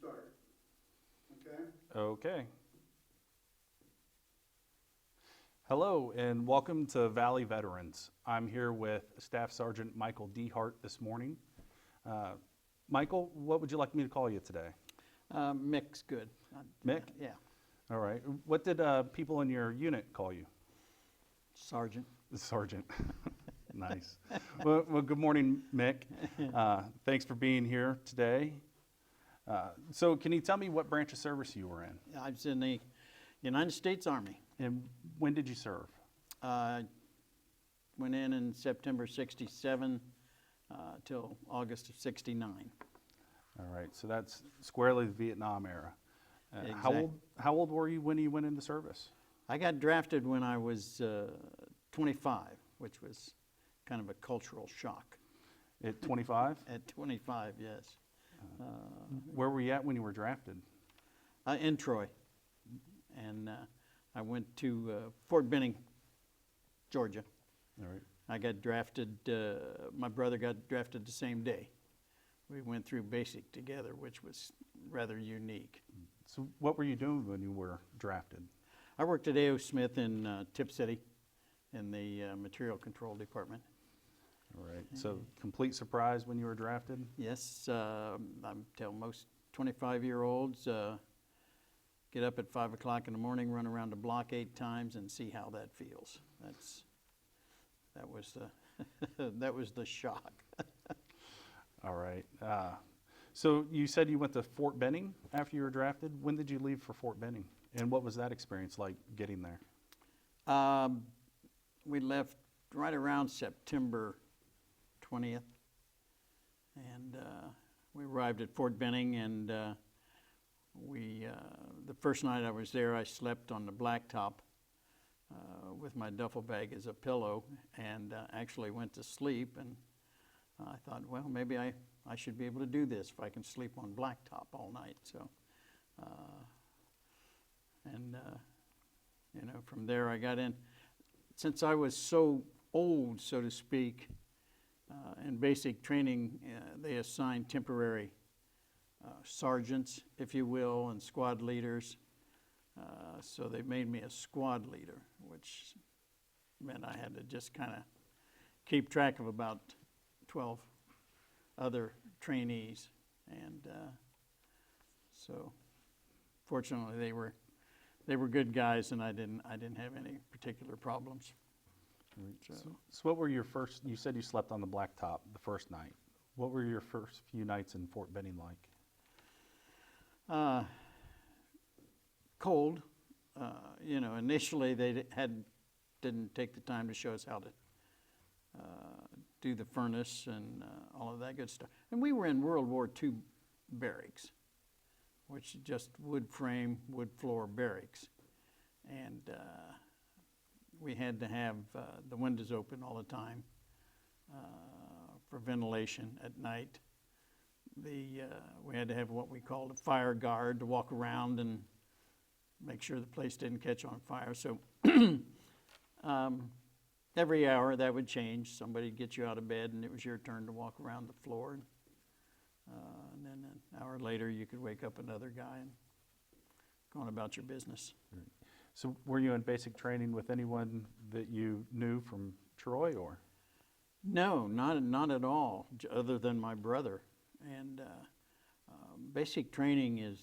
start. Okay? Okay. Hello and welcome to Valley Veterans. I'm here with Staff Sergeant Michael D. Hart this morning. Michael, what would you like me to call you today? Mick's good. Mick? Yeah. All right. What did people in your unit call you? Sergeant. Sergeant. Nice. Well, good morning, Mick. Thanks for being here today. So can you tell me what branch of service you were in? I was in the United States Army. And when did you serve? Went in September 67 till August of 69. All right, so that's squarely the Vietnam era. Exactly. How old were you when you went into service? I got drafted when I was 25, which was kind of a cultural shock. At 25? At 25, yes. Where were you at when you were drafted? In Troy. And I went to Fort Benning, Georgia. All right. I got drafted, my brother got drafted the same day. We went through basic together, which was rather unique. So what were you doing when you were drafted? I worked at A.O. Smith in Tip City in the material control department. All right, so complete surprise when you were drafted? Yes, I tell most 25-year-olds, get up at 5 o'clock in the morning, run around the block 8 times and see how that feels. That was that was the shock. All right. So you said you went to Fort Benning after you were drafted. When did you leave for Fort Benning? And what was that experience like getting there? We left right around September 20th. And we arrived at Fort Benning, and the first night I was there, I slept on the blacktop with my duffel bag as a pillow, and actually went to sleep. And I thought, well, maybe I should be able to do this if I can sleep on blacktop all night. So, from there I got in. Since I was so old, so to speak, in basic training, they assigned temporary sergeants, if you will, and squad leaders. So they made me a squad leader, which meant I had to just kind of keep track of about 12 other trainees. And so fortunately they were good guys, and I didn't have any particular problems. So what were your first, you said you slept on the blacktop the first night. What were your first few nights in Fort Benning like? Cold. Initially they didn't take the time to show us how to do the furnace and all of that good stuff. And we were in World War II barracks, which is just wood frame, wood floor barracks. And we had to have the windows open all the time for ventilation at night. We had to have what we called a fire guard to walk around and make sure the place didn't catch on fire. So every hour that would change. Somebody'd get you out of bed, and it was your turn to walk around the floor. And then an hour later, you could wake up another guy and go on about your business. So were you in basic training with anyone that you knew from Troy, or? No, not at all, other than my brother. And basic training is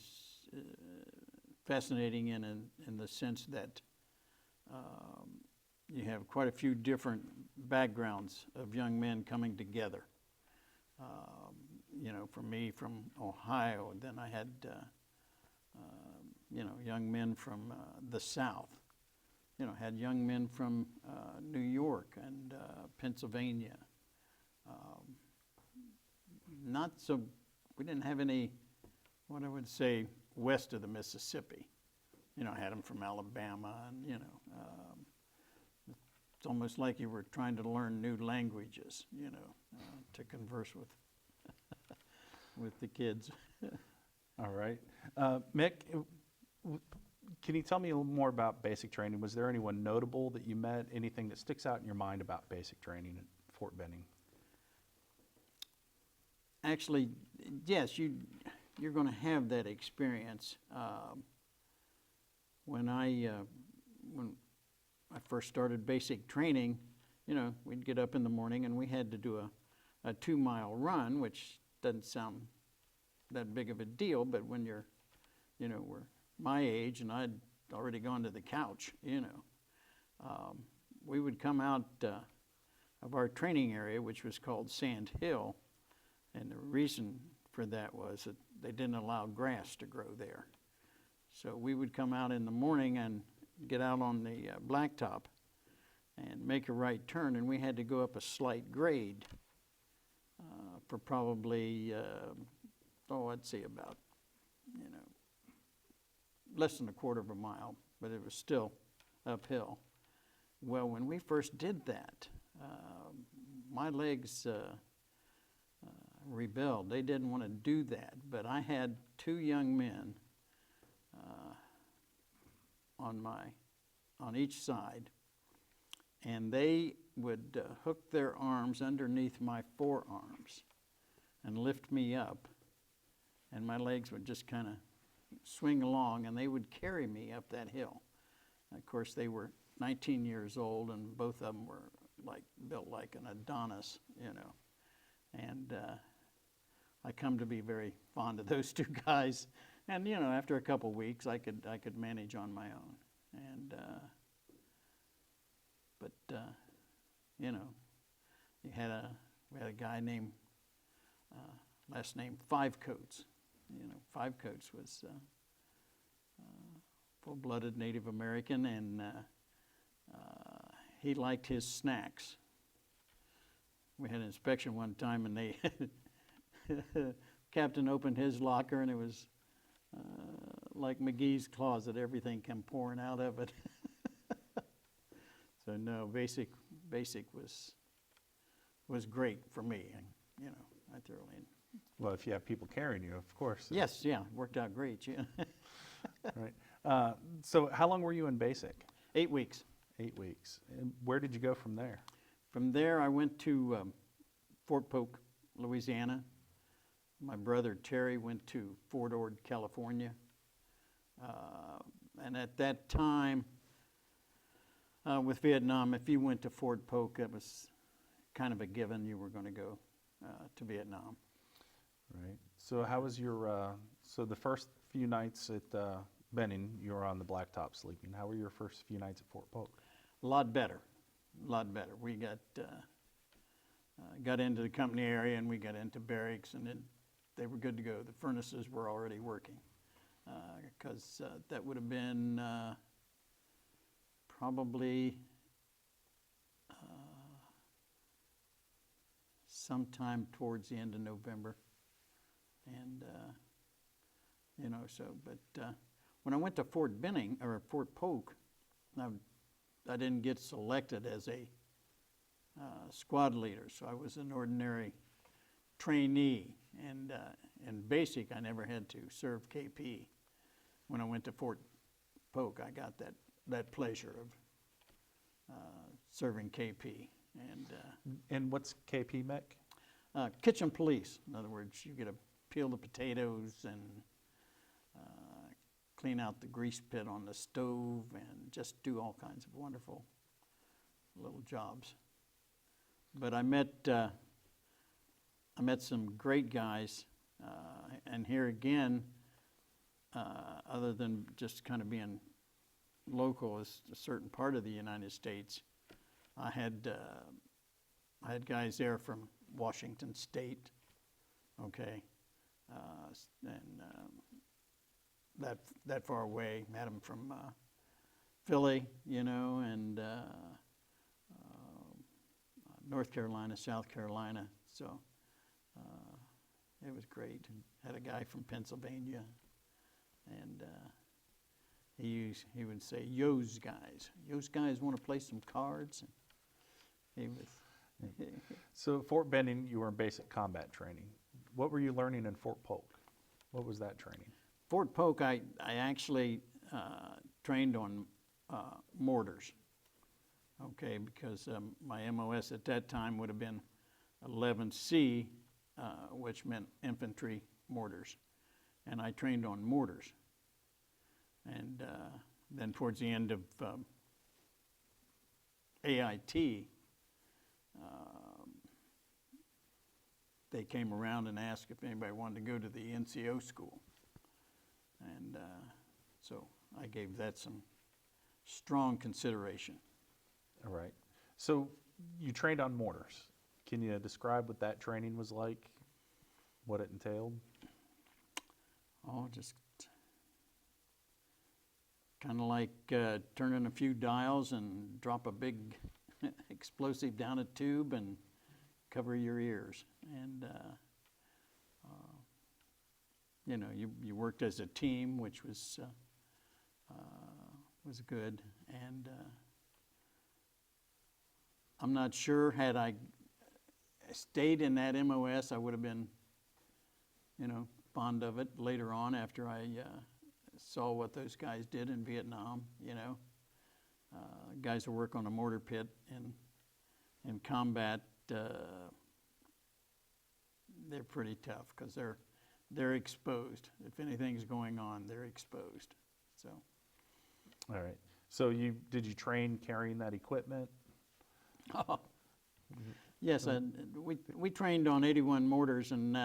fascinating in the sense that you have quite a few different backgrounds of young men coming together. For me, from Ohio, then I had young men from the South. Had young men from New York and Pennsylvania. We didn't have any, what I would say, west of the Mississippi. I had them from Alabama, and it's almost like you were trying to learn new languages, to converse with with the kids. All right. Mick, can you tell me a little more about basic training? Was there anyone notable that you met? Anything that sticks out in your mind about basic training at Fort Benning? Actually, yes, you you're going to have that experience. When I first started basic training, you know, we'd get up in the morning and we had to do a 2-mile run, which doesn't sound that big of a deal, but when you're, you know, we're my age and I'd already gone to the couch, you know, we would come out of our training area, which was called Sand Hill, and the reason for that was that they didn't allow grass to grow there. So we would come out in the morning and get out on the blacktop and make a right turn, and we had to go up a slight grade for probably, I'd say about, you know, less than a quarter of a mile, but it was still uphill. Well, when we first did that, my legs rebelled. They didn't want to do that, but I had 2 young men on each side, and they would hook their arms underneath my forearms and lift me up, and my legs would just kind of swing along, and they would carry me up that hill. And of course, they were 19 years old, and both of them were built like an Adonis, you know. And I come to be very fond of those 2 guys. And you know, after a couple weeks, I could manage on my own. And you know, we had a guy named last name Five Coats. You know, Five Coats was full-blooded Native American, and he liked his snacks. We had an inspection one time, and they captain opened his locker, and it was like McGee's closet. Everything came pouring out of it. So no, basic was great for me, and you know, I thoroughly. Well, if you have people carrying you, of course. Yes, yeah, worked out great. Yeah. Right. So how long were you in basic? 8 weeks. 8 weeks. And where did you go from there? From there, I went to Fort Polk, Louisiana. My brother Terry went to Fort Ord, California. And at that time, with Vietnam, if you went to Fort Polk, it was kind of a given you were going to go to Vietnam. Right. So how was your, so the first few nights at Benning, you were on the blacktop sleeping. How were your first few nights at Fort Polk? A lot better. We got into the company area, and we got into barracks, and they were good to go. The furnaces were already working, because that would have been probably sometime towards the end of November. And, you know, so, but when I went to Fort Benning, or Fort Polk, I didn't get selected as a squad leader, so I was an ordinary trainee. And in basic, I never had to serve KP. When I went to Fort Polk, I got that pleasure of serving KP. And what's KP mech? Kitchen police. In other words, you get to peel the potatoes and clean out the grease pit on the stove and just do all kinds of wonderful little jobs. But I met some great guys, and here again, other than just kind of being local as a certain part of the United States, I had guys there from Washington State, okay, and that far away. Had them from Philly, you know, and North Carolina, South Carolina. So it was great. Had a guy from Pennsylvania, and he would say, "Yo's guys want to play some cards." And he was. So at Fort Benning, you were in basic combat training. What were you learning in Fort Polk? What was that training? Fort Polk, I actually trained on mortars, okay, because my MOS at that time would have been 11C, which meant infantry mortars. and I trained on mortars. And then towards the end of AIT, they came around and asked if anybody wanted to go to the NCO school. And so I gave that some strong consideration. All right. So you trained on mortars. Can you describe what that training was like? What it entailed? Oh, just kind of like turning a few dials and drop a big explosive down a tube and cover your ears. And, you worked as a team, which was good. And I'm not sure, had I stayed in that MOS, I would have been, fond of it later on after I saw what those guys did in Vietnam. Guys who work on a mortar pit in combat, they're pretty tough because they're exposed. If anything's going on, they're exposed. So. All right. So did you train carrying that equipment? Yes, we trained on 81 mortars, and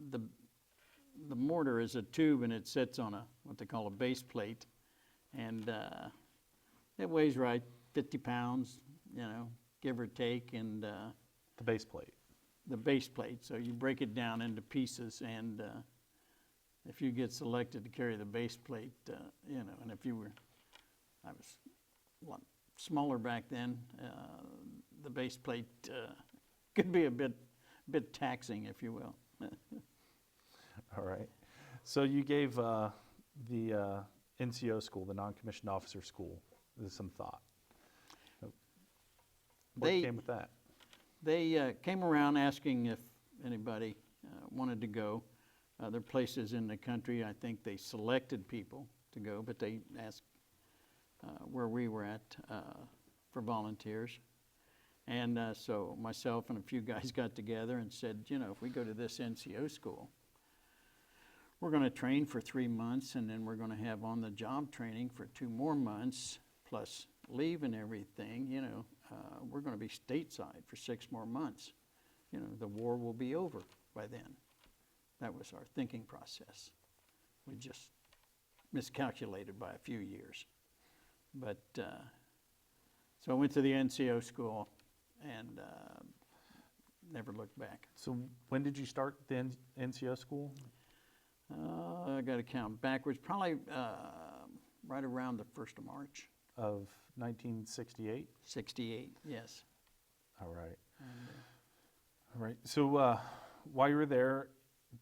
the mortar is a tube, and it sits on what they call a base plate, and it weighs 50 pounds, give or take, and The base plate. the base plate. So you break it down into pieces, and if you get selected to carry the base plate, and if I was a lot smaller back then, the base plate could be a bit taxing, if you will. All right. So you gave the NCO school, the non-commissioned officer school, some thought. What came with that? They came around asking if anybody wanted to go. Other places in the country, I think they selected people to go, but they asked where we were at for volunteers. And so myself and a few guys got together and said, if we go to this NCO school, we're going to train for 3 months, and then we're going to have on-the-job training for 2 more months, plus leave and everything. We're going to be stateside for 6 more months. The war will be over by then. That was our thinking process. We just miscalculated by a few years. But so I went to the NCO school and never looked back. So when did you start the NCO school? I got to count backwards, probably right around the 1st of March. Of 1968? 68, yes. All right. All right. So while you were there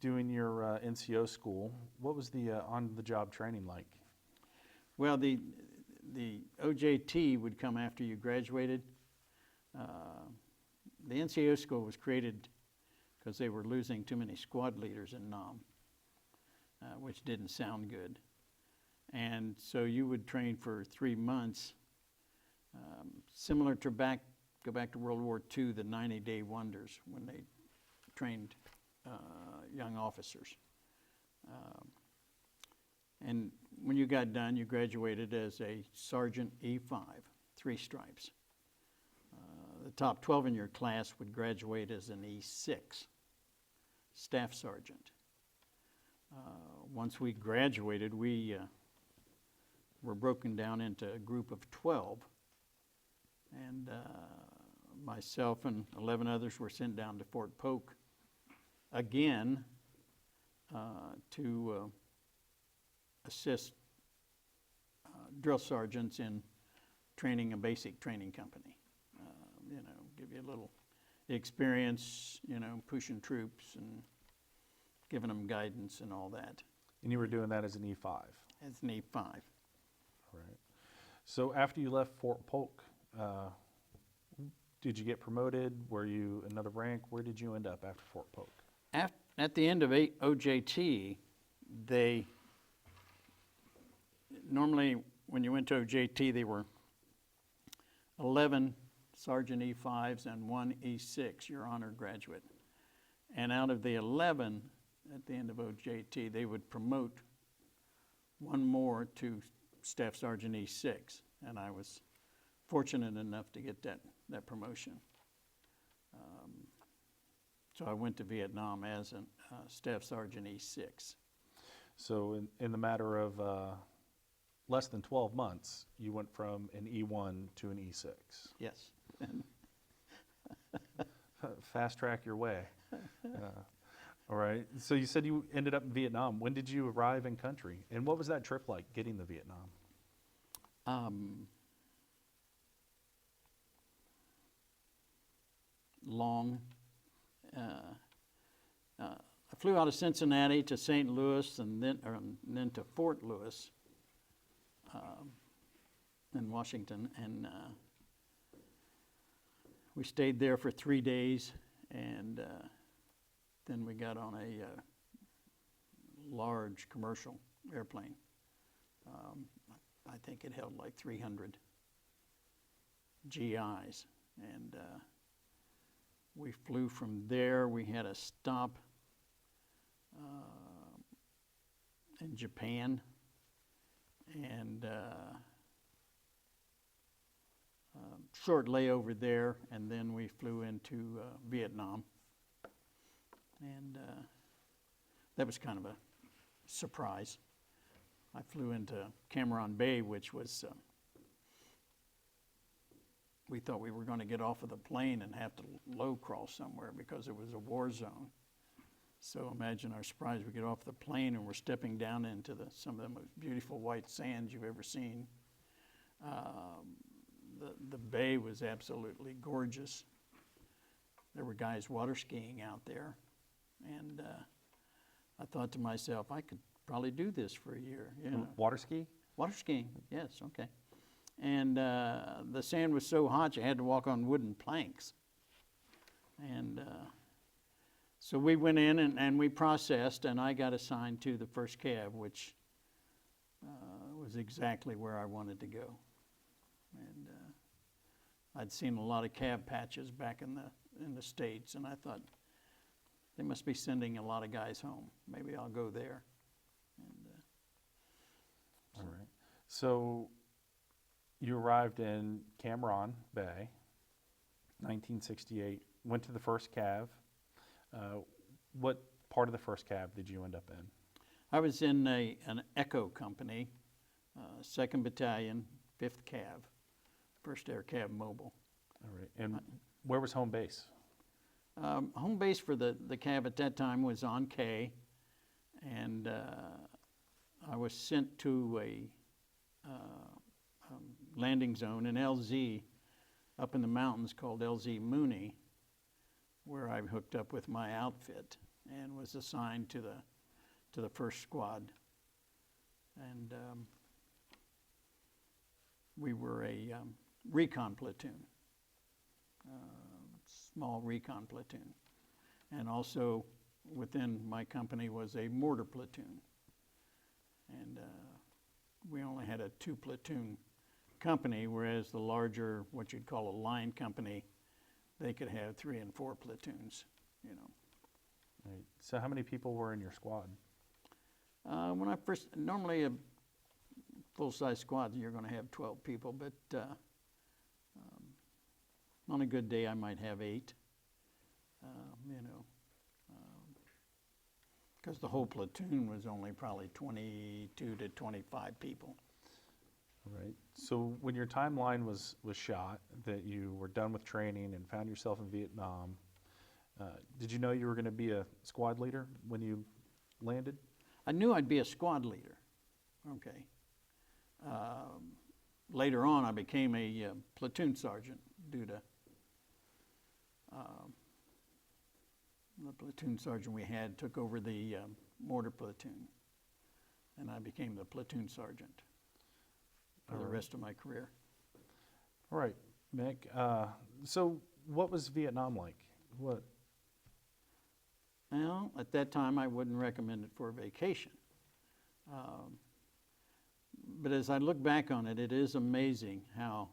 doing your NCO school, what was the on-the-job training like? Well, the OJT would come after you graduated. The NCO school was created because they were losing too many squad leaders in Nam, which didn't sound good. And so you would train for 3 months, similar to go back to World War II, the 90-day wonders, when they trained young officers. And when you got done, you graduated as a Sergeant E5, 3 stripes. The top 12 in your class would graduate as an E6, Staff Sergeant. Once we graduated, we were broken down into a group of 12, and myself and 11 others were sent down to Fort Polk again to assist drill sergeants in training a basic training company. Give you a little experience, pushing troops and giving them guidance and all that. And you were doing that as an E5? As an E5. All right. So after you left Fort Polk, did you get promoted? Were you another rank? Where did you end up after Fort Polk? At the end of OJT, normally when you went to OJT, they were 11 Sergeant E5s and 1 E6, your honor graduate. And out of the 11, at the end of OJT, they would promote one more to Staff Sergeant E6, and I was fortunate enough to get that promotion. So I went to Vietnam as a Staff Sergeant E6. So in the matter of less than 12 months, you went from an E1 to an E6. Yes. Fast track your way. All right. So you said you ended up in Vietnam. When did you arrive in country? And what was that trip like, getting to Vietnam? Long. I flew out of Cincinnati to St. Louis and then to Fort Lewis in Washington, and we stayed there for 3 days, and then we got on a large commercial airplane. I think it held like 300 GIs, and we flew from there. We had a stop in Japan, and short layover there, and then we flew into Vietnam, and that was kind of a surprise. I flew into Cam Ranh Bay, which was, we thought we were going to get off of the plane and have to low crawl somewhere because it was a war zone. So imagine our surprise. We get off the plane and we're stepping down into some of the most beautiful white sands you've ever seen. The bay was absolutely gorgeous. There were guys water skiing out there. And I thought to myself, I could probably do this for a year. You know. Water ski? Water skiing, yes, okay. And the sand was so hot you had to walk on wooden planks. And so we went in and we processed, and I got assigned to the first cab, which was exactly where I wanted to go. And I'd seen a lot of cab patches back in the States, and I thought, they must be sending a lot of guys home. Maybe I'll go there. And, All right. So you arrived in Cam Ranh Bay, 1968, went to the first cav. What part of the first cav did you end up in? I was in an Echo company, 2nd Battalion, 5th Cav, 1st Air Cav Mobile. All right. And where was home base? Home base for the Cav at that time was on K, and I was sent to a landing zone in LZ up in the mountains called LZ Mooney, where I hooked up with my outfit and was assigned to the first squad. And we were a recon platoon, small recon platoon. And also within my company was a mortar platoon. And we only had a 2-platoon company, whereas the larger, what you'd call a line company, they could have 3 and 4 platoons, you know. Right. So how many people were in your squad? When I first, normally a full-size squad, you're going to have 12 people, but on a good day, I might have 8, you know, because the whole platoon was only probably 22 to 25 people. All right. So when your timeline was shot, that you were done with training and found yourself in Vietnam, did you know you were going to be a squad leader when you landed? I knew I'd be a squad leader, okay. Later on, I became a platoon sergeant due to the platoon sergeant we had took over the mortar platoon, and I became the platoon sergeant for the rest of my career. All right, Mick. So what was Vietnam like? What? Well, at that time, I wouldn't recommend it for a vacation. But as I look back on it, it is amazing how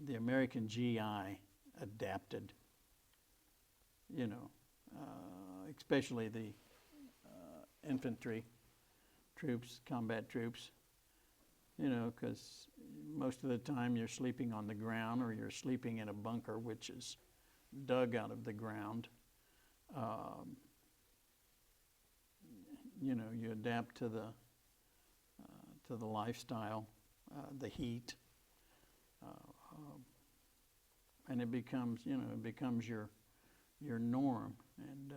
the American GI adapted, you know, especially the infantry troops, combat troops, you know, because most of the time you're sleeping on the ground or you're sleeping in a bunker which is dug out of the ground. You know, you adapt to the lifestyle, the heat, and it becomes, you know, it becomes your norm. And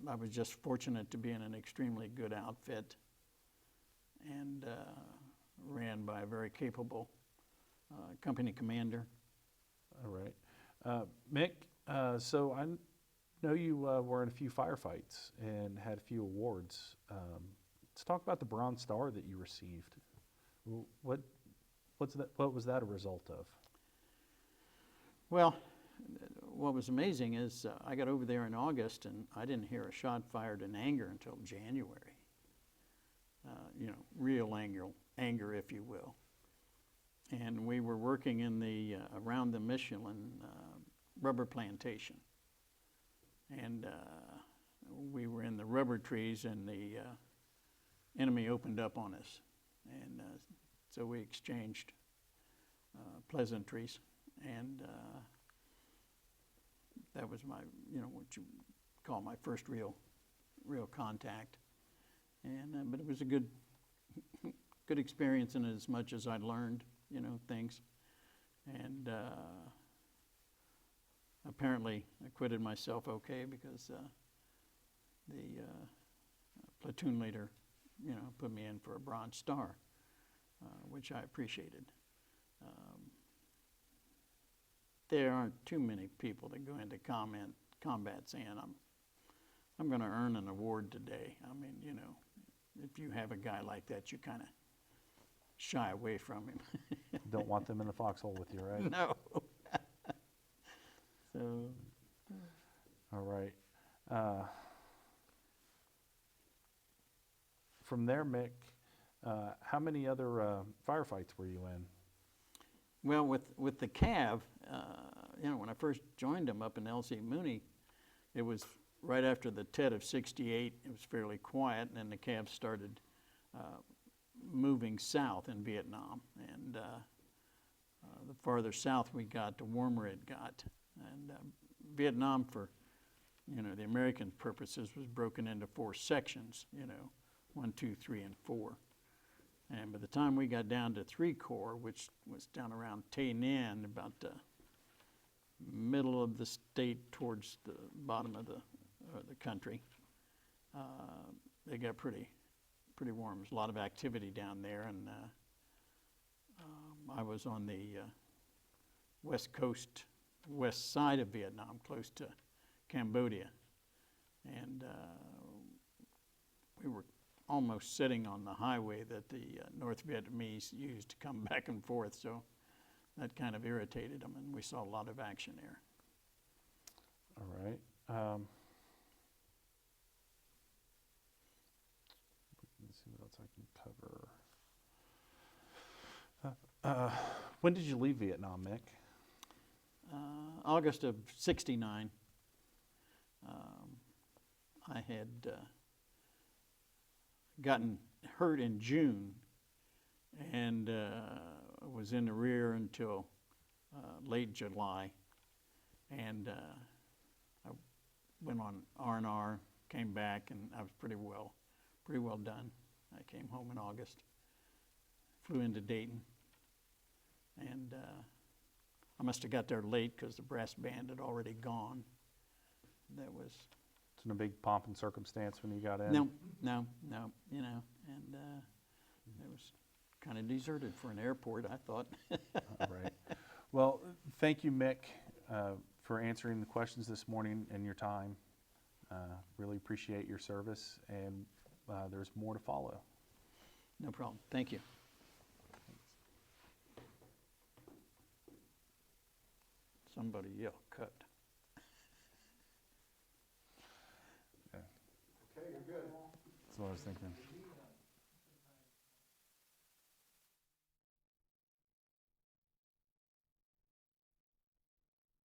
I was just fortunate to be in an extremely good outfit and ran by a very capable company commander. All right. Mick, so I know you were in a few firefights and had a few awards. Let's talk about the Bronze Star that you received. What was that a result of? Well, what was amazing is I got over there in August and I didn't hear a shot fired in anger until January. You know, real anger, if you will. And we were working in the around the Michelin rubber plantation, and we were in the rubber trees, and the enemy opened up on us, and so we exchanged pleasantries, and that was my, you know, what you call my first real contact, and but it was a good experience in as much as I learned, you know, things, and apparently acquitted myself okay because the platoon leader, you know, put me in for a Bronze Star, which I appreciated. There aren't too many people that go into combat saying, I'm going to earn an award today. I mean, you know, if you have a guy like that, you kind of shy away from him. Don't want them in the foxhole with you, right? No. So. All right. From there, Mick, how many other firefights were you in? Well, with the CAV, you know, when I first joined them up in L.C. Mooney, it was right after the TED of '68. It was fairly quiet, and then the CAV started moving south in Vietnam. And the farther south we got, the warmer it got. And Vietnam, for, you know, the American purposes, was broken into 4 sections, you know, 1, 2, 3, and 4. And by the time we got down to 3 Corps, which was down around Tay Ninh, about the middle of the state towards the bottom of the country, they got pretty warm. There's a lot of activity down there, and I was on the west coast, west side of Vietnam, close to Cambodia, and we were almost sitting on the highway that the North Vietnamese used to come back and forth, so that kind of irritated them, and we saw a lot of action there. All right. Let's see what else I can cover. When did you leave Vietnam, Mick? August of '69. I had gotten hurt in June and was in the rear until late July, and I went on R&R, came back, and I was pretty well done. I came home in August, flew into Dayton, and I must have got there late because the brass band had already gone. That was... It's in a big pomp and circumstance when you got in? No, you know, and it was kind of deserted for an airport, I thought. All right. Well, thank you, Mick, for answering the questions this morning and your time. Really appreciate your service, and there's more to follow. No problem. Thank you. Somebody yell, cut. Okay, you're good. That's what I was thinking.